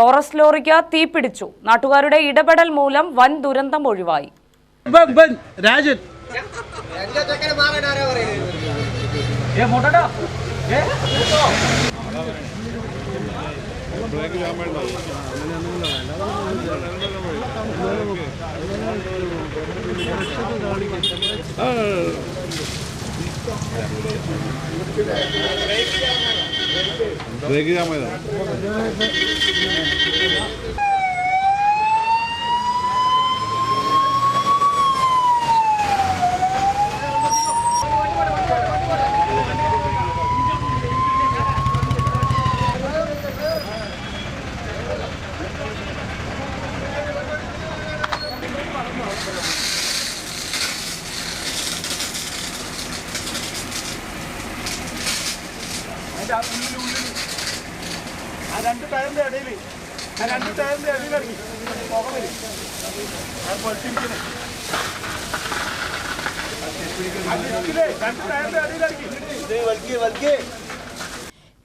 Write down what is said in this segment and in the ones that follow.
Taurus ലോറിക്ക് തീപിടിച്ചു. നാട്ടുകാരുടെ ഇടപെടൽ മൂലം വൻ ദുരന്തം ഒഴിവായി.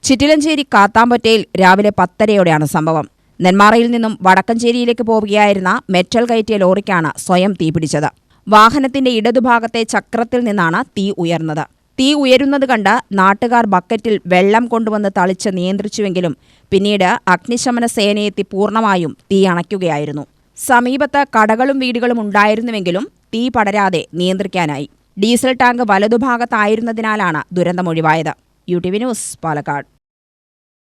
ചിറ്റിലഞ്ചേരി കാത്താമ്പൊറ്റയിൽ രാവിലെ 10:30 സംഭവം. നെന്മാറയിൽ നിന്നും വടക്കഞ്ചേരിയിലേക്ക് പോവുകയായിരുന്ന മെറ്റൽ കയറ്റിയ ലോറിക്കാണ് സ്വയം തീപിടിച്ചത്. വാഹനത്തിന്റെ ഇടതുഭാഗത്തെ ചക്രത്തിൽ നിന്നാണ് തീ ഉയർന്നത്. തീ ഉയരുന്നത് കണ്ട് നാട്ടുകാർ ബക്കറ്റിൽ വെള്ളം കൊണ്ടുവന്ന് തളിച്ച് നിയന്ത്രിച്ചുവെങ്കിലും പിന്നീട് അഗ്നിശമന സേനയെത്തി പൂർണ്ണമായും തീ അണയ്ക്കുകയായിരുന്നു. സമീപത്ത് കടകളും വീടുകളും ഉണ്ടായിരുന്നുവെങ്കിലും തീ പടരാതെ നിയന്ത്രിക്കാനായി. ഡീസൽ ടാങ്ക് വലതുഭാഗത്തായിരുന്നതിനാലാണ് ദുരന്തമൊഴിവായത്. UTV news, Palakkad.